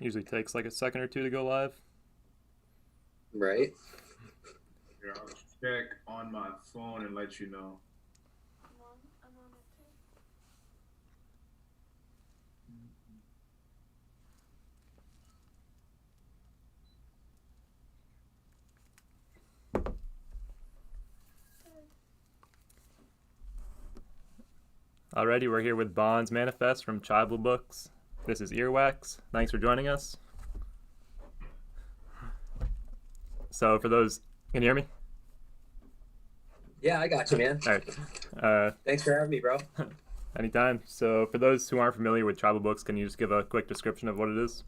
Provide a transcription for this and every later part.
Usually takes like a second or two to go live. Right. Here, I'll check on my phone and let you know. I'm on it too. Alrighty, we're here with Bonds Manifest from Tribal Books. This is earWAX. Thanks for joining us. So for those, can you hear me? Yeah, I got you, man. All right. Thanks for having me, bro. Anytime. So for those who aren't familiar with Tribal Books, can you just give a quick description of what it is?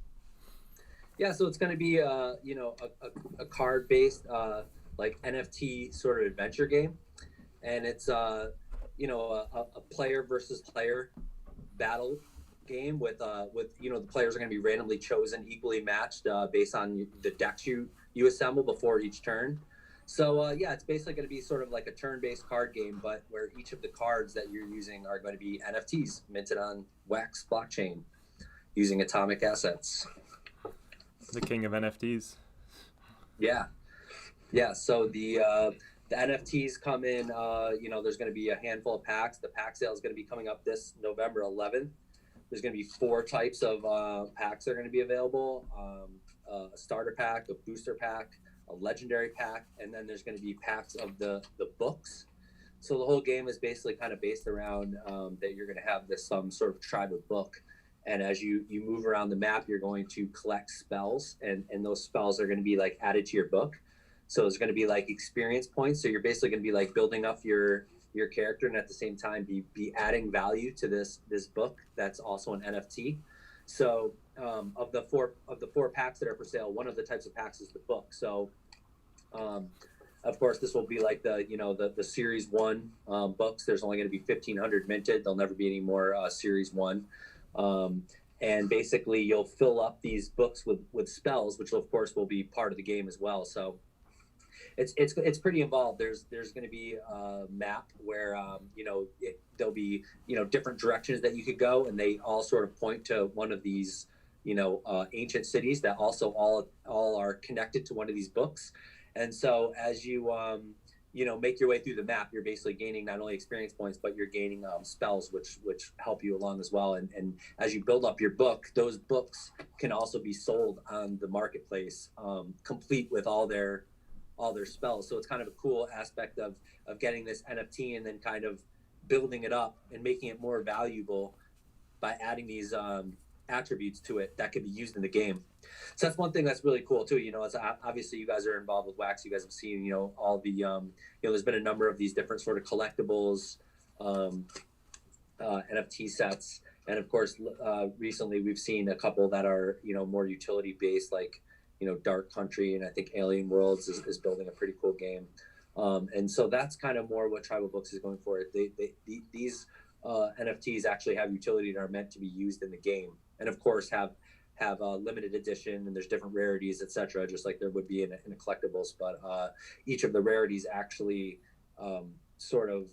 Yeah, so it's going to be, a card-based, like NFT sort of adventure game, and it's, a player versus player battle game with the players are going to be randomly chosen, equally matched based on the decks you assemble before each turn. So it's basically going to be sort of like a turn-based card game, but where each of the cards that you're using are going to be NFTs minted on Wax blockchain using atomic assets. The king of NFTs. Yeah. So the NFTs come in. There's going to be a handful of packs. The pack sale is going to be coming up this November 11th. There's going to be 4 types of packs that are going to be available: a starter pack, a booster pack, a legendary pack, and then there's going to be packs of the books. So the whole game is basically kind of based around that you're going to have this some sort of tribe of book. And as you move around the map, you're going to collect spells, and those spells are going to be like added to your book. So it's going to be like experience points. So you're basically going to be like building up your character, and at the same time be adding value to this book that's also an NFT. So of the four packs that are for sale, one of the types of packs is the book. So of course, this will be like the Series 1 books. There's only going to be 1,500 minted. There'll never be any more Series 1. And basically you'll fill up these books with spells, which of course will be part of the game as well. So it's pretty involved. There's going to be a map where there'll be different directions that you could go, and they all sort of point to one of these ancient cities that also all are connected to one of these books. And so as you make your way through the map, you're basically gaining not only experience points, but you're gaining spells, which help you along as well. And as you build up your book, those books can also be sold on the marketplace, complete with all their spells. So it's kind of a cool aspect of getting this NFT and then kind of building it up and making it more valuable by adding these attributes to it that could be used in the game. So that's one thing that's really cool too. It's obviously you guys are involved with Wax. You guys have seen, all the, there's been a number of these different sort of collectibles, NFT sets. And of course, recently we've seen a couple that are, more utility based, like, Dark Country, and I think Alien Worlds is building a pretty cool game. And so that's kind of more what Tribal Books is going for. These NFTs actually have utility and are meant to be used in the game, and of course have a limited edition, and there's different rarities, etc., just like there would be in a collectibles. But each of the rarities actually sort of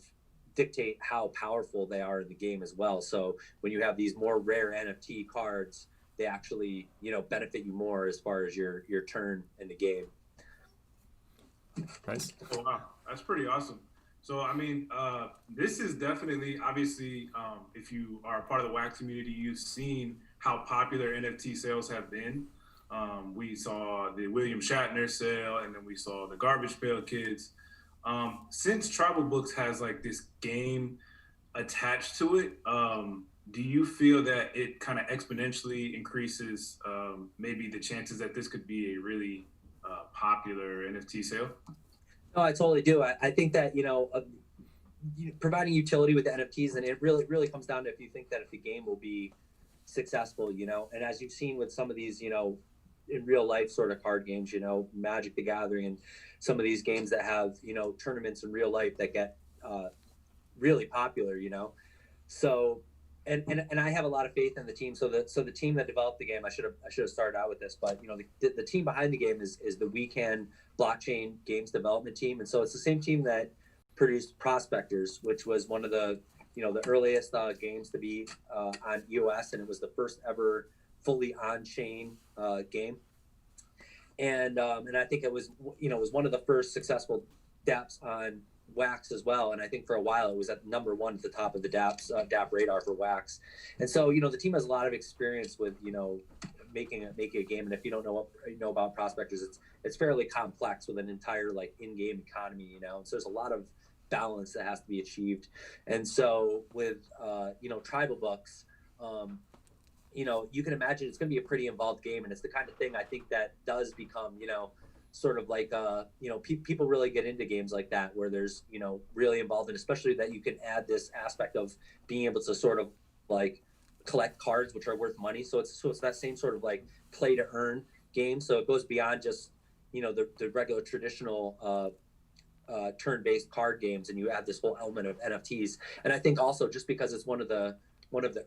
dictate how powerful they are in the game as well. So when you have these more rare NFT cards, they actually benefit you more as far as your turn in the game. Nice. Oh, wow, that's pretty awesome. So I mean, this is definitely, obviously, if you are a part of the Wax community, you've seen how popular NFT sales have been. We saw the William Shatner sale, and then we saw the Garbage Pail Kids. Since Tribal Books has like this game attached to it, do you feel that it kind of exponentially increases maybe the chances that this could be a really popular NFT sale? No, I totally do. I think that, providing utility with the NFTs, and it really comes down to if you think that if the game will be successful, and as you've seen with some of these, in real life sort of card games, Magic the Gathering, and some of these games that have, tournaments in real life that get really popular, So, and I have a lot of faith in the team. So the team that developed the game, I should have started out with this, but the team behind the game is the WeCan blockchain games development team, and so it's the same team that produced Prospectors, which was one of the the earliest games to be on EOS, and it was the first ever fully on-chain game. And I think it was one of the first successful dApps on Wax as well. And I think for a while it was at number one at the top of the dApp radar for Wax. And so the team has a lot of experience with making a game. And if you don't know about prospectors, it's fairly complex with an entire like in-game economy. And so there's a lot of balance that has to be achieved. And so with Tribal Books, you can imagine it's going to be a pretty involved game, and it's the kind of thing I think that does become, sort of like, people really get into games like that where there's, really involved, and especially that you can add this aspect of being able to sort of like collect cards which are worth money. So it's that same sort of like play to earn game. So it goes beyond just, the regular traditional turn-based card games, and you add this whole element of NFTs. And I think also just because it's one of the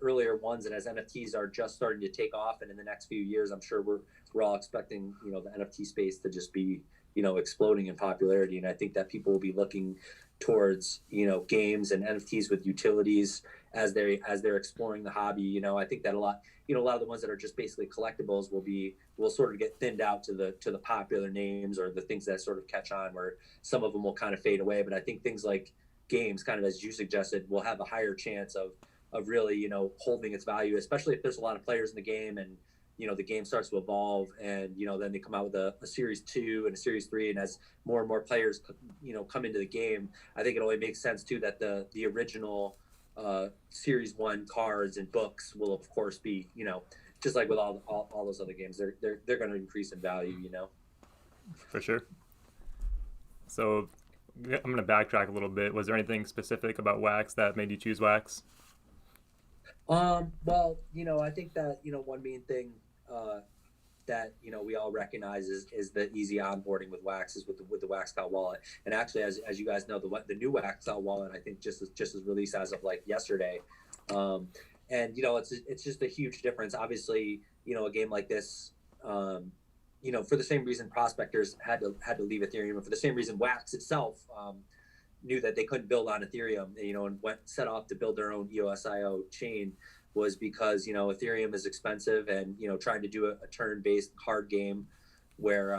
earlier ones, and as NFTs are just starting to take off, and in the next few years, I'm sure we're all expecting, the NFT space to just be, exploding in popularity. And I think that people will be looking towards, games and NFTs with utilities as they're exploring the hobby. I think that a lot of the ones that are just basically collectibles will sort of get thinned out to the popular names, or the things that sort of catch on, where some of them will kind of fade away. But I think things like games, kind of as you suggested, will have a higher chance of really, holding its value, especially if there's a lot of players in the game, and, the game starts to evolve, and, then they come out with a series 2 and a series 3. And as more and more players, come into the game, I think it only makes sense too that the original series 1 cards and books will of course be, just like with all those other games, they're going to increase in value, For sure. So I'm going to backtrack a little bit. Was there anything specific about Wax that made you choose Wax? Well, I think that, one main thing that, we all recognize is the easy onboarding with Wax, is with the Wax Cloud wallet. And actually, as you guys know, the new Wax Cloud wallet, I think just was released as of like yesterday. And, it's just a huge difference. Obviously, a game like this, for the same reason prospectors had to leave Ethereum, and for the same reason Wax itself, knew that they couldn't build on Ethereum, and set off to build their own EOSIO chain, was because, Ethereum is expensive, and, trying to do a turn-based card game where,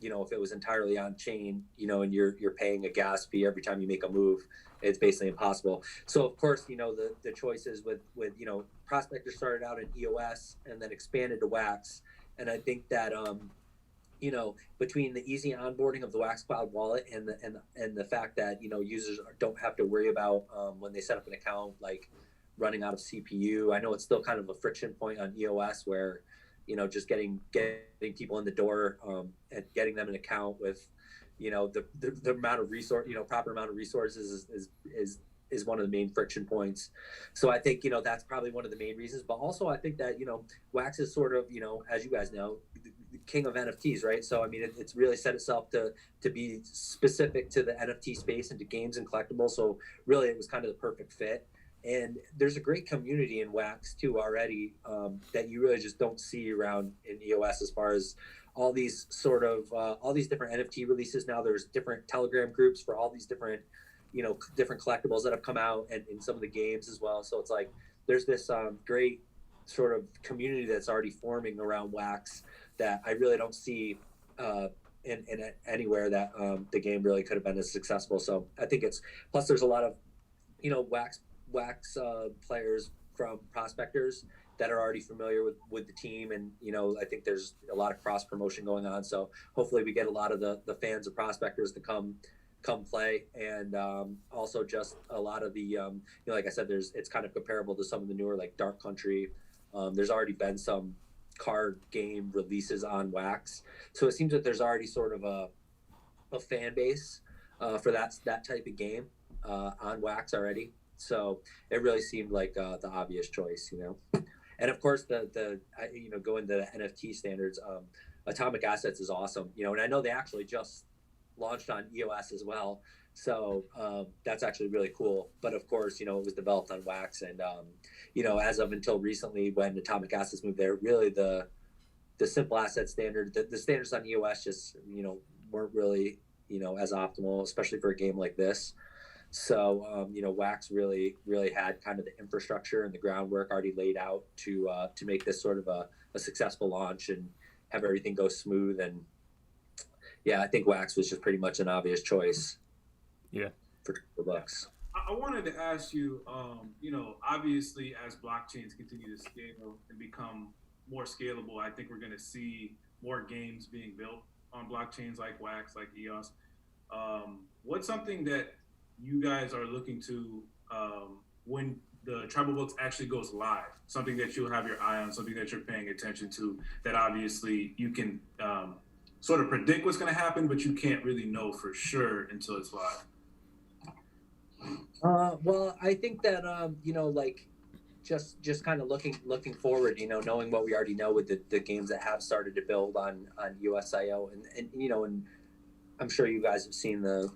if it was entirely on chain, and you're paying a gas fee every time you make a move, it's basically impossible. So of course, the choices with prospectors started out in EOS and then expanded to Wax. And I think that, between the easy onboarding of the Wax Cloud wallet and the fact that, users don't have to worry about, when they set up an account, like running out of CPU. I know it's still kind of a friction point on EOS where, just getting people in the door, and getting them an account with, the amount of proper amount of resources is one of the main friction points. So I think, that's probably one of the main reasons. But also I think that, Wax is sort of, as you guys know, the king of NFTs, right? So I mean, it's really set itself to be specific to the NFT space and to games and collectibles. So really, it was kind of the perfect fit. And there's a great community in Wax too already, that you really just don't see around in EOS, as far as all these sort of all these different NFT releases. Now there's different Telegram groups for all these different different collectibles that have come out, and in some of the games as well. So it's like there's this great sort of community that's already forming around Wax that I really don't see in anywhere that the game really could have been as successful. So I think plus there's a lot of Wax players from prospectors that are already familiar with the team, and I think there's a lot of cross promotion going on. So hopefully we get a lot of the fans of prospectors to come play, and also just a lot of the like I said, it's kind of comparable to some of the newer, like Dark Country. There's already been some card game releases on Wax, so it seems that there's already sort of a fan base for that type of game on Wax already. So it really seemed like the obvious choice, And of course, the going to the NFT standards, Atomic Assets is awesome, and I know they actually just launched on EOS as well. So that's actually really cool. But of course, it was developed on Wax, and as of until recently, when Atomic Assets moved there, really the simple asset standard, the standards on EOS just weren't really as optimal, especially for a game like this. So Wax really had kind of the infrastructure and the groundwork already laid out to make this sort of a successful launch and have everything go smooth. And yeah, I think Wax was just pretty much an obvious choice. Yeah. For $2. I wanted to ask you, obviously as blockchains continue to scale and become more scalable, I think we're going to see more games being built on blockchains like Wax, like EOS. What's something that you guys are looking to when the Tribal Books actually goes live? Something that you'll have your eye on, something that you're paying attention to, that obviously you can sort of predict what's going to happen, but you can't really know for sure until it's live. Well, I think that just kind of looking forward, knowing what we already know with the games that have started to build on USIO, and I'm sure you guys have seen the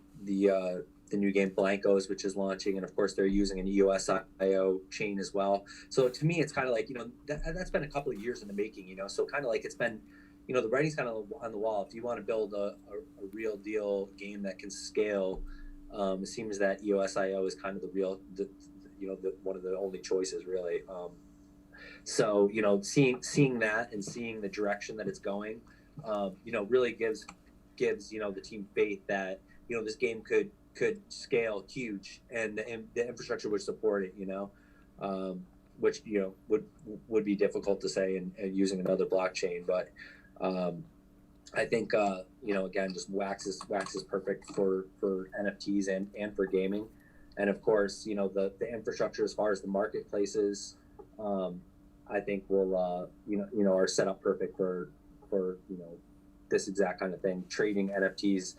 new game Blankos, which is launching, and of course they're using an USIO chain as well. So to me, it's kind of like that's been a couple of years in the making, so kind of like it's been, the writing's kind of on the wall. If you want to build a real deal game that can scale. It seems that USIO is kind of the one of the only choices really. So seeing that and seeing the direction that it's going, really gives the team faith that this game could scale huge and the infrastructure would support it. Which would be difficult to say and using another blockchain, but. I think again, just Wax is perfect for NFTs and for gaming, and of course the infrastructure as far as the marketplaces, I think will are set up perfect for this exact kind of thing, trading NFTs,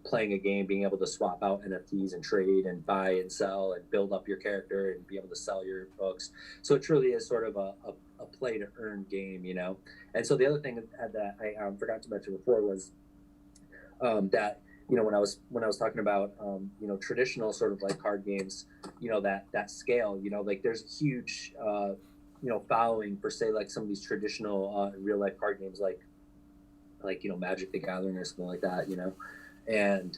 playing a game, being able to swap out NFTs and trade and buy and sell and build up your character and be able to sell your books. So it truly is sort of a play to earn game, And so the other thing that I forgot to mention before was that when I was talking about traditional sort of like card games, that scale, like there's a huge following for say like some of these traditional real life card games like Magic the Gathering or something like that, and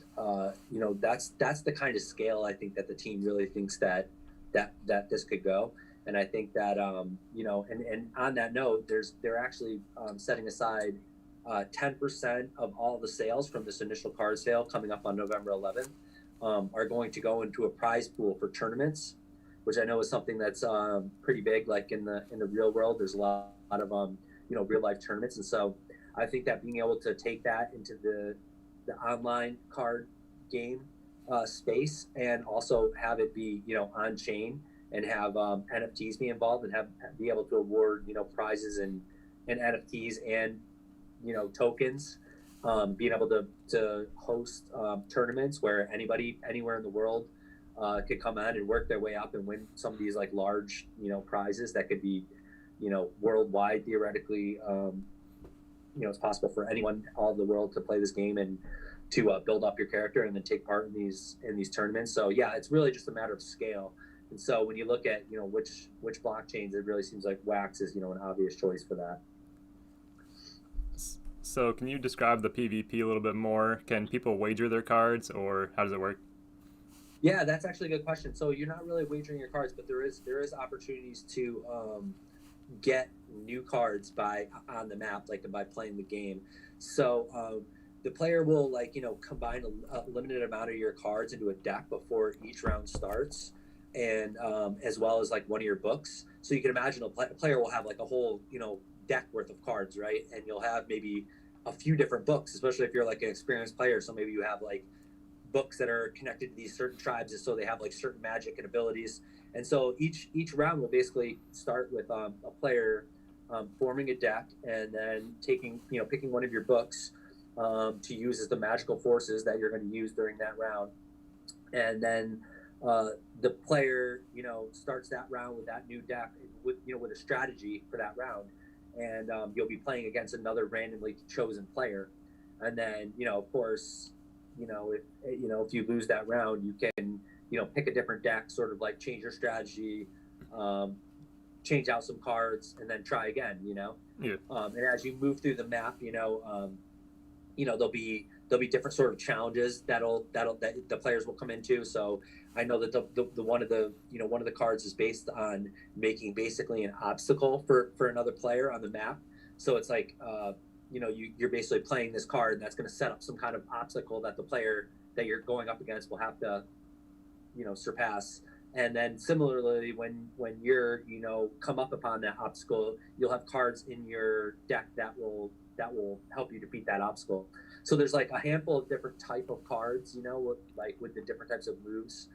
that's the kind of scale I think that the team really thinks that this could go. And I think that and on that note, they're actually setting aside 10% of all the sales from this initial card sale coming up on November 11th are going to go into a prize pool for tournaments, which I know is something that's pretty big. Like in the real world, there's a lot of real life tournaments, and so I think that being able to take that into the online card game space and also have it be on chain. And have NFTs be involved and be able to award prizes and NFTs and tokens, being able to host tournaments where anybody anywhere in the world could come on and work their way up and win some of these like large prizes that could be worldwide theoretically. It's possible for anyone all over the world to play this game and to build up your character and then take part in these tournaments. So yeah, it's really just a matter of scale. And so when you look at which blockchains, it really seems like Wax is an obvious choice for that. So can you describe the PvP a little bit more? Can people wager their cards, or how does it work? Yeah, that's actually a good question. So you're not really wagering your cards, but there is opportunities to get new cards on the map, like by playing the game. So the player will combine a limited amount of your cards into a deck before each round starts. And as well as like one of your books. So you can imagine a player will have like a whole, deck worth of cards, right? And you'll have maybe a few different books, especially if you're like an experienced player. So maybe you have like books that are connected to these certain tribes, and so they have like certain magic and abilities. And so each round will basically start with a player forming a deck and then picking one of your books to use as the magical forces that you're going to use during that round. And then the player, starts that round with that new deck with a strategy for that round, and you'll be playing against another randomly chosen player. And then, of course, if you lose that round, you can, pick a different deck, sort of like change your strategy, change out some cards, and then try again. Yeah. And as you move through the map, there'll be there'll be different sort of challenges that the players will come into. So I know that the one of the cards is based on making basically an obstacle for another player on the map. So it's like you're basically playing this card, and that's going to set up some kind of obstacle that the player that you're going up against will have to surpass. And then similarly, when you're come up upon that obstacle, you'll have cards in your deck that will help you defeat that obstacle. So there's like a handful of different type of cards, with the different types of moves,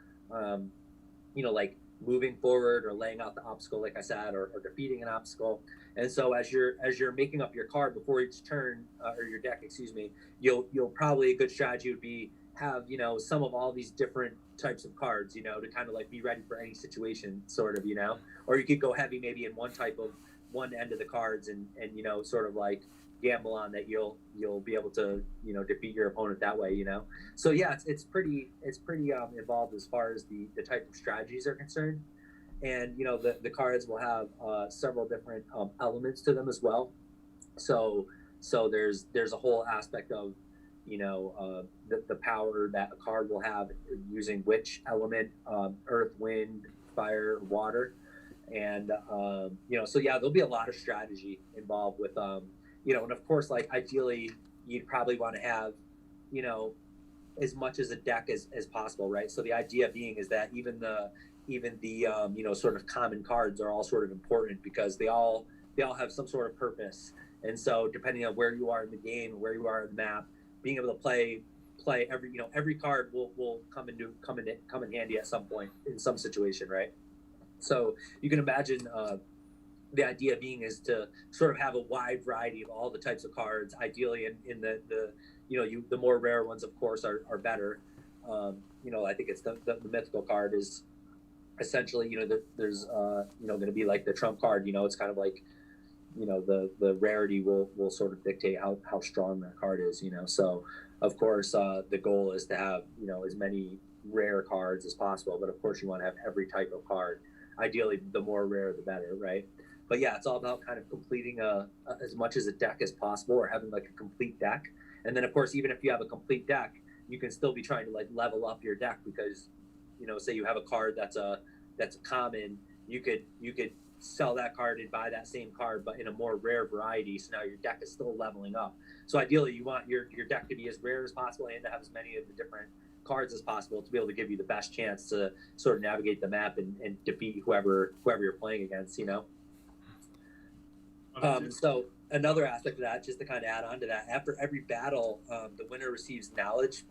like moving forward or laying out the obstacle, like I said, or defeating an obstacle. And so as you're making up your card before each turn, or your deck, excuse me, you'll probably, a good strategy would be have some of all these different types of cards, to kind of like be ready for any situation, sort of, or you could go heavy maybe in one end of the cards, and sort of like gamble on that you'll be able to defeat your opponent that way. So yeah, it's pretty involved as far as the type of strategies are concerned. And the cards will have several different elements to them as well. So there's a whole aspect of the power that a card will have using which element, earth, wind, fire, water. And so yeah, there'll be a lot of strategy involved with and of course, like, ideally you'd probably want to have as much as a deck as possible, right? So the idea being is that even the sort of common cards are all sort of important, because they all have some sort of purpose. And so depending on where you are in the game, where you are in the map, being able to play every card will come in handy at some point in some situation, right? So you can imagine the idea being is to sort of have a wide variety of all the types of cards, ideally in the more rare ones, of course, are better. I think it's the mythical card is essentially, there's going to be like the trump card. It's kind of like the rarity will sort of dictate how strong that card is. So of course the goal is to have as many rare cards as possible, but of course you want to have every type of card. Ideally, the more rare the better, right? But yeah, it's all about kind of completing as much as a deck as possible, or having like a complete deck. And then of course, even if you have a complete deck, you can still be trying to like level up your deck, because say you have a card that's a common, you could sell that card and buy that same card, but in a more rare variety. So now your deck is still leveling up. So ideally, you want your deck to be as rare as possible and to have as many of the different cards as possible to be able to give you the best chance to sort of navigate the map and defeat whoever you're playing against. So another aspect of that, just to kind of add on to that, after every battle, the winner receives knowledge.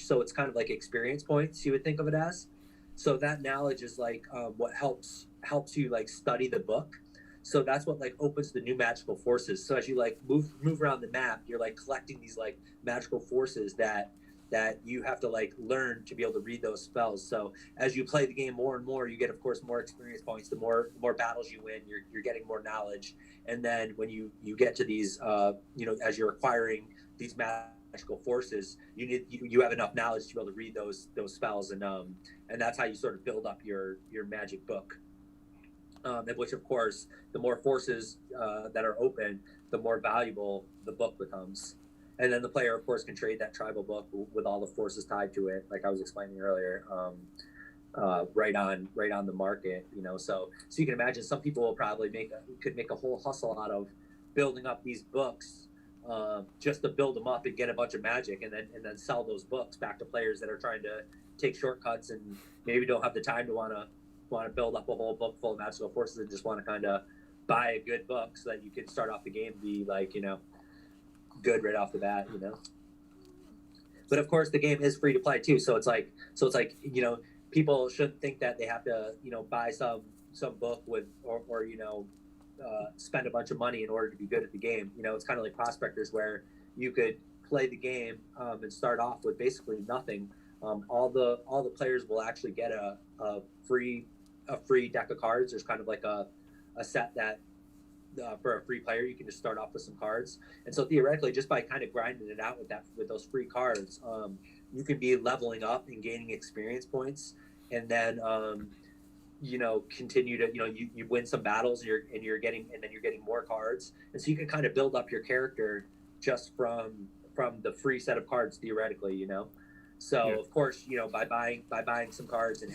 So it's kind of like experience points, you would think of it as. So that knowledge is like what helps you like study the book. So that's what like opens the new magical forces. So as you like move around the map, you're like collecting these like magical forces that you have to like learn to be able to read those spells. So as you play the game more and more, you get, of course, more experience points. The more battles you win, you're getting more knowledge. And then when you get to these, as you're acquiring these magical forces, you have enough knowledge to be able to read those spells, and that's how you sort of build up your magic book. Which, of course, the more forces that are open, the more valuable the book becomes. And then the player, of course, can trade that tribal book with all the forces tied to it, like I was explaining earlier, right on the market. So you can imagine some people will probably could make a whole hustle out of building up these books, just to build them up and get a bunch of magic, and then sell those books back to players that are trying to take shortcuts and maybe don't have the time to want to build up a whole book full of magical forces, and just want to kind of buy a good book so that you can start off the game and be like good right off the bat. But of course the game is free to play too, so it's like people shouldn't think that they have to buy some book with or spend a bunch of money in order to be good at the game. It's kind of like Prospectors, where you could play the game and start off with basically nothing. All the players will actually get a free deck of cards. There's kind of like a set that for a free player, you can just start off with some cards. And so theoretically, just by kind of grinding it out with those free cards, you can be leveling up and gaining experience points, and then continue to you win some battles, and you're getting more cards, and so you can kind of build up your character just from from the free set of cards theoretically, you know. So Yeah. of course, you know, by buying some cards and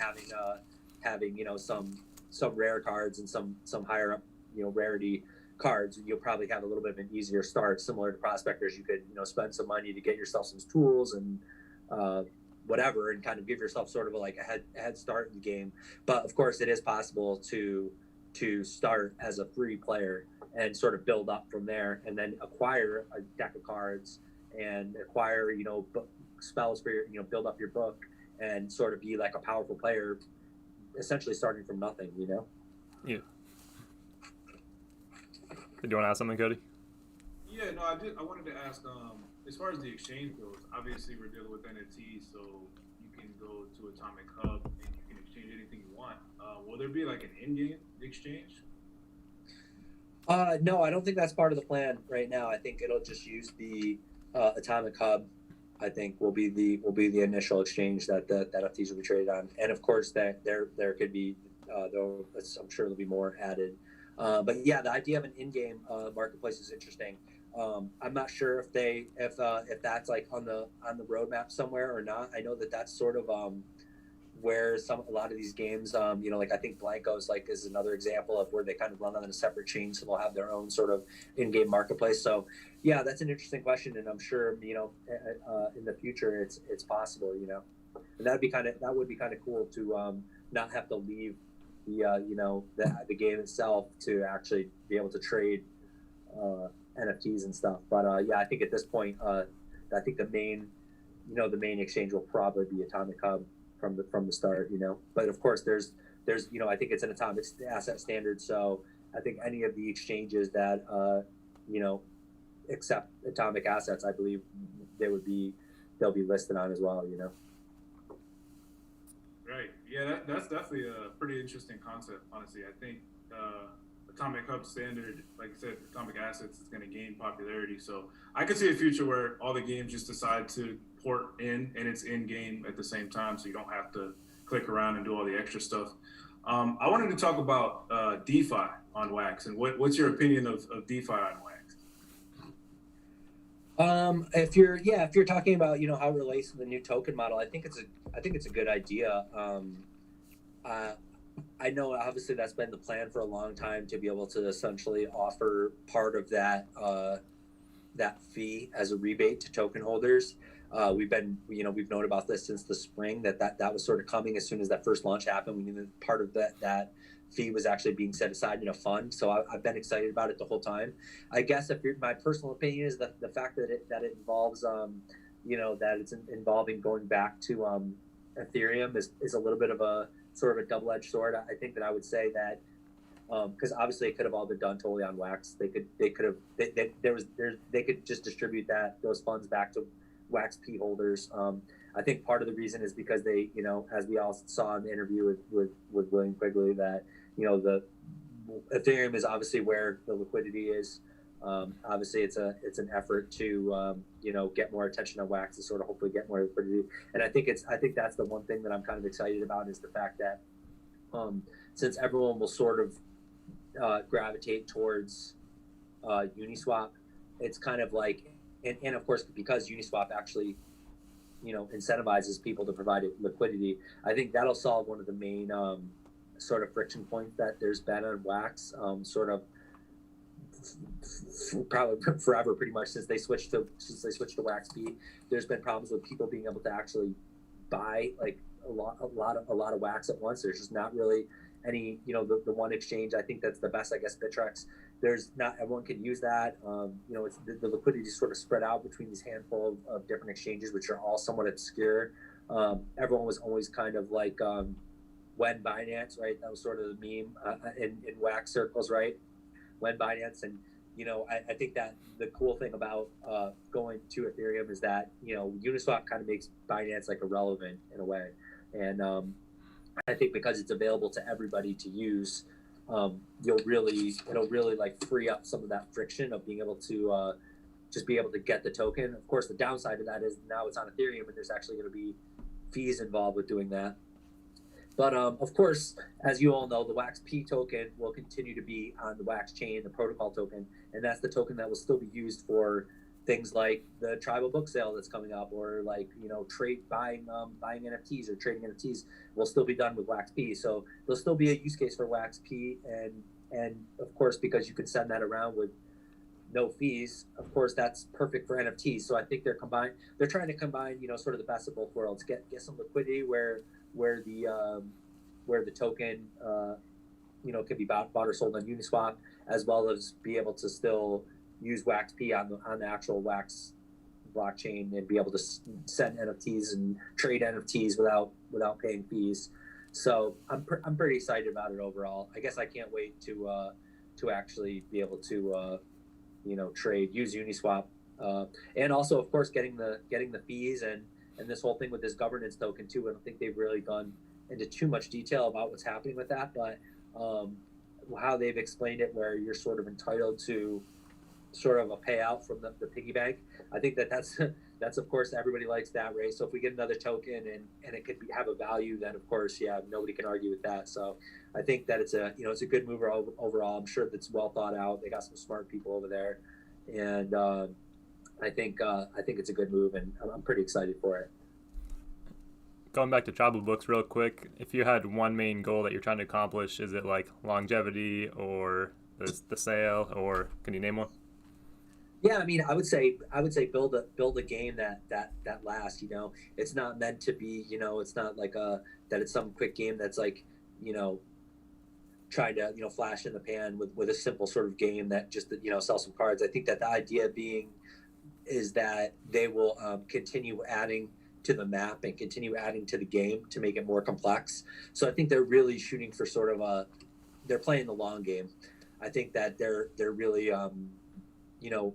having you know some rare cards and some higher up, you know, rarity cards, you'll probably have a little bit of an easier start. Similar to prospectors, you could, you know, spend some money to get yourself some tools and whatever, and kind of give yourself sort of a head start in the game. But of course, it is possible to start as a free player and sort of build up from there, and then acquire a deck of cards and acquire, you know, spells for your, you know, build up your book and sort of be like a powerful player, essentially starting from nothing, you know. Yeah. Did you want to ask something, Cody? Yeah, no, I did. I wanted to ask, as far as the exchange goes, obviously we're dealing with NFTs, so you can go to Atomic Hub and you can exchange anything you want. Will there be like an in-game exchange? No, I don't think that's part of the plan right now. I think it'll just use the Atomic Hub. I think will be the initial exchange that the NFTs will be traded on, and of course that there could be though I'm sure there'll be more added. But yeah, the idea of an in-game marketplace is interesting. I'm not sure if that's like on the roadmap somewhere or not. I know that that's sort of where a lot of these games, you know, like I think Blanco's like is another example of where they kind of run on a separate chain, so they'll have their own sort of in-game marketplace. So yeah, that's an interesting question, and I'm sure, you know, in the future it's possible, you know, and that would be kind of cool to not have to leave the you know, the game itself to actually be able to trade NFTs and stuff. But yeah, I think at this point, I think the main exchange will probably be Atomic Hub from the start, you know. But of course, there's you know, I think it's an atomic asset standard, so I think any of the exchanges that you know, accept atomic assets, I believe they'll be listed on as well, you know. Right. Yeah, that's definitely a pretty interesting concept, honestly. I think Atomic Hub standard, like you said, atomic assets is going to gain popularity. So I could see a future where all the games just decide to port in and it's in game at the same time, so you don't have to click around and do all the extra stuff. I wanted to talk about DeFi on Wax, and what's your opinion of DeFi on Wax? If you're talking about, you know, how it relates to the new token model, I think it's a good idea. I know obviously that's been the plan for a long time, to be able to essentially offer part of that fee as a rebate to token holders. We've known about this since the spring, that was sort of coming as soon as that first launch happened. We knew that part of that fee was actually being set aside in a fund. So I've been excited about it the whole time. I guess my personal opinion is that the fact that it involves, you know, that it's involving going back to Ethereum is a little bit of a sort of a double-edged sword. I think that I would say that because obviously it could have all been done totally on Wax. They could just distribute those funds back to Wax P holders. I think part of the reason is because they, you know, as we all saw in the interview with William Quigley, that, you know, the Ethereum is obviously where the liquidity is. Obviously, it's an effort to you know, get more attention on Wax and sort of hopefully get more liquidity. And I think that's the one thing that I'm kind of excited about, is the fact that since everyone will sort of gravitate towards Uniswap, it's kind of like, and of course, because Uniswap actually, you know, incentivizes people to provide liquidity, I think that'll solve one of the main sort of friction points that there's been on Wax, sort of probably forever, pretty much since they switched to Wax P. There's been problems with people being able to actually buy like a lot of Wax at once. There's just not really any, you know, the one exchange. I think that's the best, I guess, Bittrex. There's not everyone can use that. You know, it's the liquidity is sort of spread out between these handful of different exchanges, which are all somewhat obscure. Everyone was always kind of like when Binance, right? That was sort of the meme in Wax circles, right? When Binance. And, you know, I think that the cool thing about going to Ethereum is that, you know, Uniswap kind of makes Binance like irrelevant in a way. And I think because it's available to everybody to use, it'll really like free up some of that friction of being able to just be able to get the token. Of course, the downside of that is now it's on Ethereum and there's actually going to be fees involved with doing that. But of course, as you all know, the Wax P token will continue to be on the Wax chain, the protocol token, and that's the token that will still be used for things like the tribal book sale that's coming up, or like, you know, buying NFTs or trading NFTs will still be done with WaxP. So there'll still be a use case for WaxP, and of course, because you can send that around with no fees, of course, that's perfect for NFTs. So I think they're trying to combine, you know, sort of the best of both worlds. Get some liquidity where the token you know, can be bought or sold on Uniswap, as well as be able to still use WaxP on the actual Wax blockchain and be able to send NFTs and trade NFTs without paying fees. So I'm pretty excited about it overall. I guess I can't wait to actually be able to you know, use Uniswap, and also of course getting the fees and this whole thing with this governance token too. I don't think they've really gone into too much detail about what's happening with that, but how they've explained it, where you're sort of entitled to sort of a payout from the piggy bank. I think that's of course, everybody likes that, right? So if we get another token and it could have a value, then of course, yeah, nobody can argue with that. So I think that it's a good move overall. I'm sure that's well thought out. They got some smart people over there, and I think it's a good move, and I'm pretty excited for it. Going back to tribal books real quick, if you had one main goal that you're trying to accomplish, is it like longevity or the sale, or can you name one? Yeah, I mean, I would say build a game that lasts. You know, it's not meant to be. You know, it's not like that it's some quick game that's like, you know, trying to, you know, flash in the pan with a simple sort of game that just, you know, sell some cards. I think that the idea being is that they will continue adding to the map and continue adding to the game to make it more complex. So I think they're really shooting for sort of they're playing the long game. I think that they're really you know,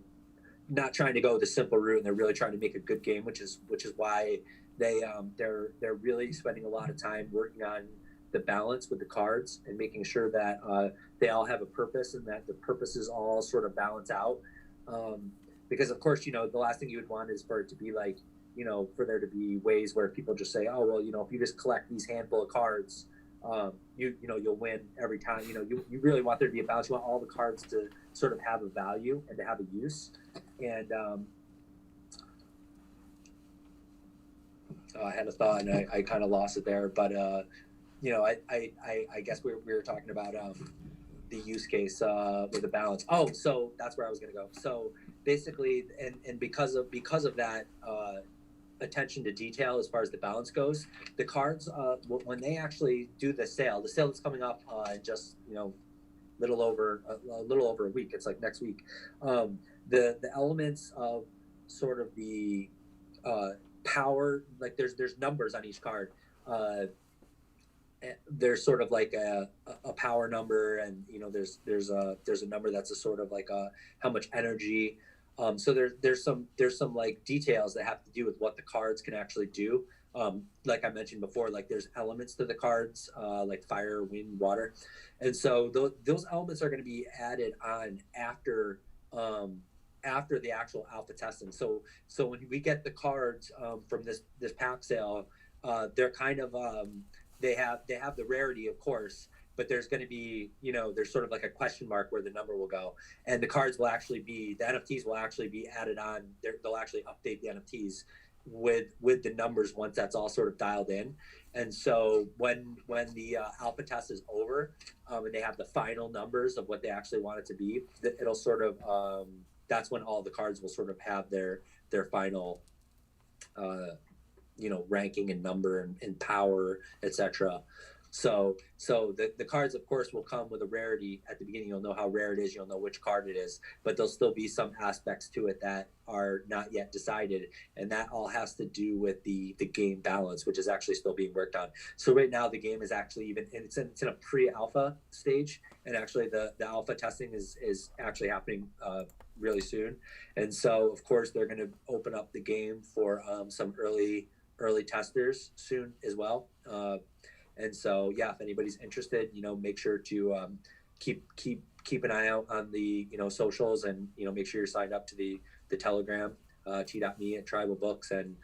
not trying to go the simple route, and they're really trying to make a good game, which is why they're really spending a lot of time working on the balance with the cards and making sure that they all have a purpose and that the purposes all sort of balance out. Because of course, you know, the last thing you would want is for it to be like, you know, for there to be ways where people just say, oh, well, you know, if you just collect these handful of cards, you know, you'll win every time. You know, you really want there to be a balance. You want all the cards to sort of have a value and to have a use. And I had a thought and I kind of lost it there, but you know, I guess we were talking about the use case with the balance. Oh, so that's where I was going to go. So basically, and because of that attention to detail as far as the balance goes, the cards when they actually do the sale that's coming up in just, you know, a little over a week. It's like next week. The elements of sort of the power, like there's numbers on each card. There's sort of like a power number, and you know, there's a number that's a sort of like how much energy. So there's some like details that have to do with what the cards can actually do. Like I mentioned before, like there's elements to the cards, like fire, wind, water, and so those elements are going to be added on after the actual alpha testing. So when we get the cards from this pack sale, they're kind of they have the rarity, of course, but there's going to be, you know, there's sort of like a question mark where the number will go, and the cards will actually be, the NFTs will actually be added on. They'll actually update the NFTs with the numbers once that's all sort of dialed in. And so when the alpha test is over, and they have the final numbers of what they actually want it to be, it'll sort of that's when all the cards will sort of have their final you know, ranking and number and power, etc. So the cards, of course, will come with a rarity at the beginning. You'll know how rare it is. You'll know which card it is, but there'll still be some aspects to it that are not yet decided, and that all has to do with the game balance, which is actually still being worked on. So right now, the game is actually it's in a pre-alpha stage, and actually the alpha testing is actually happening really soon. And so, of course, they're going to open up the game for some early testers soon as well. And so, yeah, if anybody's interested, you know, make sure to keep an eye out on the, you know, socials, and, you know, make sure you're signed up to the Telegram, t.me at Tribal Books, and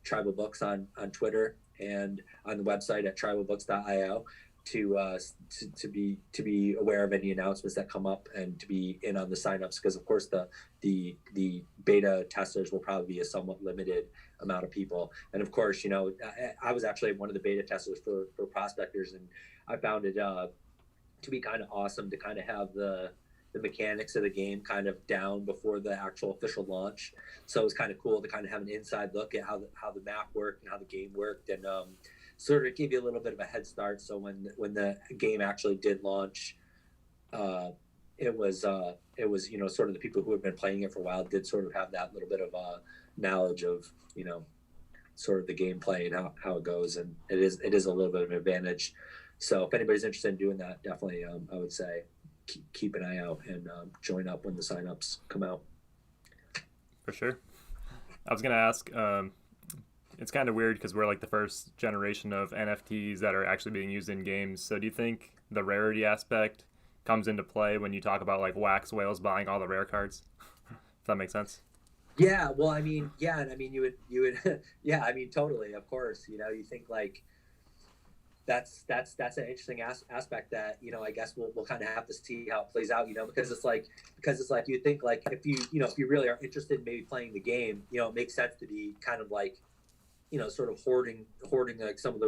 Tribal Books on Twitter, and on the website at tribalbooks.io to be aware of any announcements that come up and to be in on the signups, because of course the beta testers will probably be a somewhat limited amount of people. And of course, I was actually one of the beta testers for prospectors, and I found it to be kind of awesome to kind of have the mechanics of the game kind of down before the actual official launch. So it was kind of cool to kind of have an inside look at how the map worked and how the game worked, and sort of give you a little bit of a head start. So when the game actually did launch, it was sort of the people who had been playing it for a while did sort of have that little bit of knowledge of sort of the gameplay and how it goes, and it is a little bit of an advantage. So if anybody's interested in doing that, definitely I would say keep an eye out and join up when the signups come out. For sure. I was gonna ask. It's kind of weird because we're like the first generation of NFTs that are actually being used in games. So do you think the rarity aspect comes into play when you talk about like wax whales buying all the rare cards? If that makes sense. Yeah, well, I mean, yeah, and I mean, you would, yeah, I mean, totally, of course, you think like that's an interesting aspect that I guess we'll kind of have to see how it plays out, because it's like you think like if you really are interested in maybe playing the game, it makes sense to be kind of like sort of hoarding like some of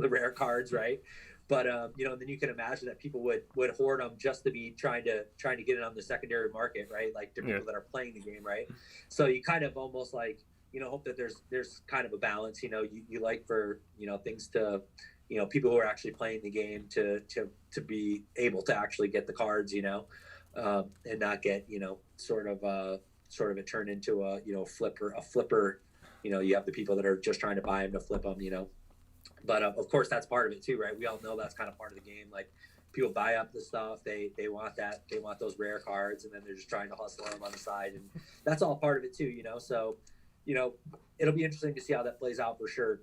the rare cards, right? But then you can imagine that people would hoard them just to be trying to get it on the secondary market, right? Like the people that are playing the game, right? So you kind of almost like hope that there's kind of a balance. You like for things to people who are actually playing the game to be able to actually get the cards, and not get sort of it turned into a flipper. You have the people that are just trying to buy them to flip them, But of course, that's part of it too, right? We all know that's kind of part of the game. Like people buy up the stuff, they want those rare cards, and then they're just trying to hustle them on the side, and that's all part of it too, So, it'll be interesting to see how that plays out for sure.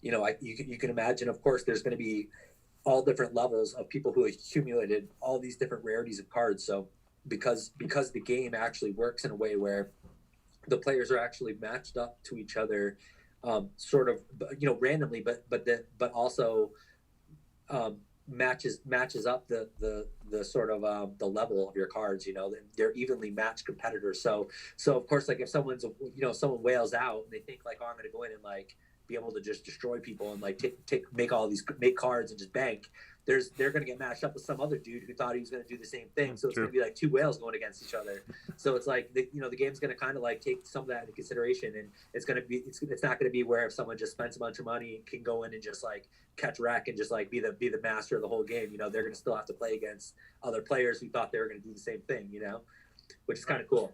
You can imagine, of course, there's going to be all different levels of people who accumulated all these different rarities of cards. So because the game actually works in a way where the players are actually matched up to each other, sort of randomly, but also matches up the sort of the level of your cards. They're evenly matched competitors. So of course, like if someone whales out and they think like, oh, I'm going to go in and like be able to just destroy people and like make cards and just bank. They're going to get matched up with some other dude who thought he was going to do the same thing. So it's going to be like two whales going against each other. So it's like the game's going to kind of like take some of that into consideration, and it's not going to be where if someone just spends a bunch of money can go in and just like catch wreck and just like be the master of the whole game. They're going to still have to play against other players who thought they were going to do the same thing. Which is kind of cool.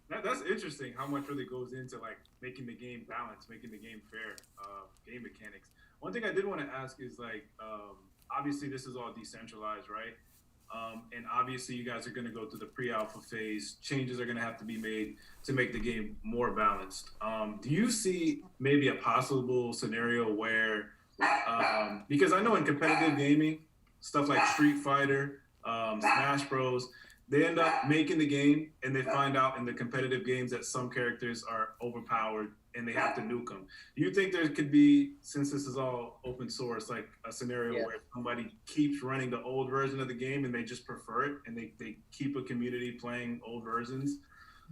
That's interesting how much really goes into like making the game balanced, making the game fair, game mechanics. One thing I did want to ask is like, obviously this is all decentralized, right? And obviously you guys are going to go through the pre-alpha phase. Changes are going to have to be made to make the game more balanced. Do you see maybe a possible scenario where, because I know in competitive gaming, stuff like Street Fighter, Smash Bros, they end up making the game and they find out in the competitive games that some characters are overpowered and they have to nuke them. Do you think there could be, since this is all open source, like a scenario where somebody keeps running the old version of the game and they just prefer it and they keep a community playing old versions?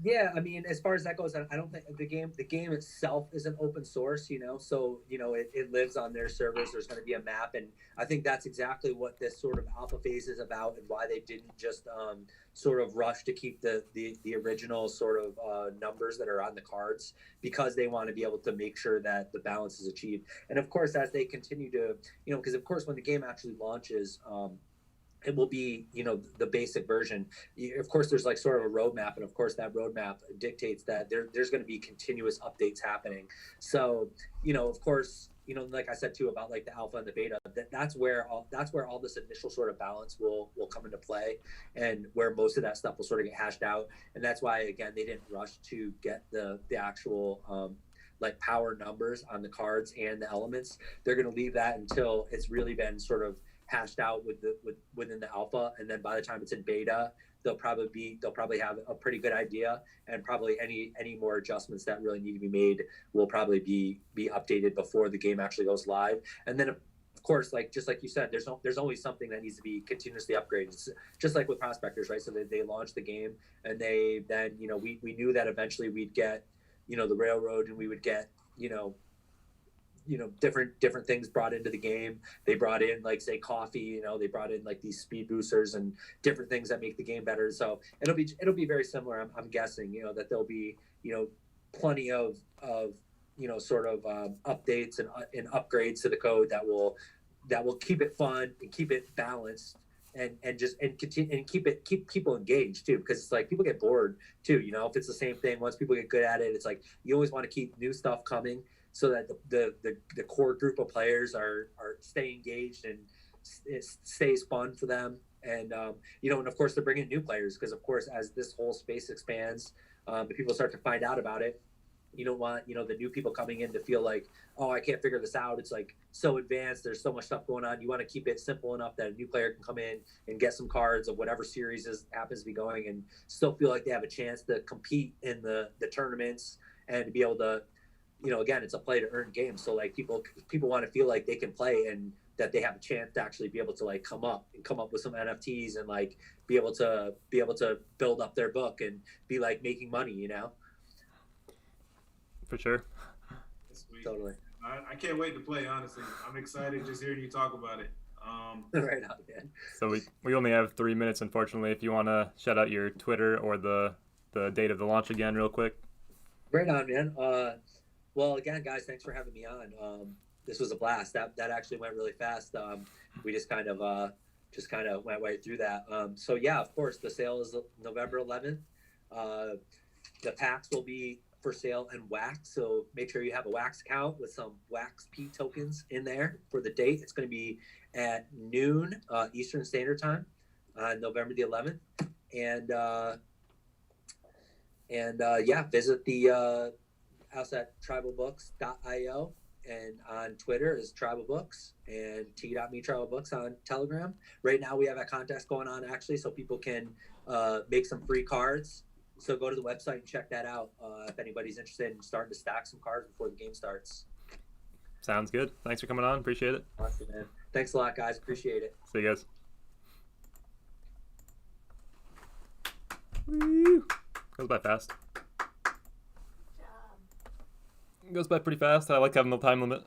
Yeah, I mean, as far as that goes, I don't think the game itself isn't open source, so it lives on their servers. There's going to be a map, and I think that's exactly what this sort of alpha phase is about, and why they didn't just sort of rush to keep the original sort of numbers that are on the cards, because they want to be able to make sure that the balance is achieved. And of course, as they continue to, because of course when the game actually launches, it will be, the basic version. Of course, there's like sort of a roadmap, and of course that roadmap dictates that there's going to be continuous updates happening. So, of course, like I said too about like the alpha and the beta, that's where all this initial sort of balance will come into play, and where most of that stuff will sort of get hashed out. And that's why, again, they didn't rush to get the actual like power numbers on the cards and the elements. They're going to leave that until it's really been sort of hashed out within the alpha, and then by the time it's in beta, they'll probably have a pretty good idea, and probably any more adjustments that really need to be made will probably be updated before the game actually goes live. And then of course, like just like you said, there's always something that needs to be continuously upgraded. It's just like with prospectors, right? So they launched the game, and they then we knew that eventually we'd get the railroad, and we would get different things brought into the game. They brought in like say coffee, they brought in like these speed boosters and different things that make the game better. So it'll be very similar. I'm guessing that there'll be plenty of sort of updates and upgrades to the code that will keep it fun and keep it balanced and continue and keep people engaged too, because it's like people get bored too. If it's the same thing, once people get good at it, it's like you always want to keep new stuff coming so that the core group of players are stay engaged and it stays fun for them. And and of course they're bringing new players, because of course as this whole space expands, the people start to find out about it. You don't want the new people coming in to feel like, oh, I can't figure this out. It's like so advanced. There's so much stuff going on. You want to keep it simple enough that a new player can come in and get some cards of whatever series happens to be going, and still feel like they have a chance to compete in the tournaments and to be able to, again, it's a play to earn game. So like people want to feel like they can play and that they have a chance to actually be able to like come up with some NFTs and like be able to build up their book and be like making money. For sure. Sweet. Totally. I can't wait to play, honestly. I'm excited just hearing you talk about it. Right on, man. So we only have 3 minutes, unfortunately. If you want to shout out your Twitter or the date of the launch again real quick. Right on, man. Well, again, guys, thanks for having me on. This was a blast. That actually went really fast. We just kind of went right through that. So yeah, of course, the sale is November 11th. The packs will be for sale in wax, so make sure you have a wax account with some wax P tokens in there for the date. It's going to be at noon Eastern Standard Time on November the 11th, and visit the house at tribalbooks.io, and on Twitter is tribalbooks, and t.me tribalbooks on Telegram. Right now we have a contest going on actually, so people can make some free cards. So go to the website and check that out if anybody's interested in starting to stack some cards before the game starts. Sounds good. Thanks for coming on. Appreciate it. Awesome, man. Thanks a lot, guys. Appreciate it. See you guys. Woo. Goes by fast. Job. Goes by pretty fast. I like having the time limit.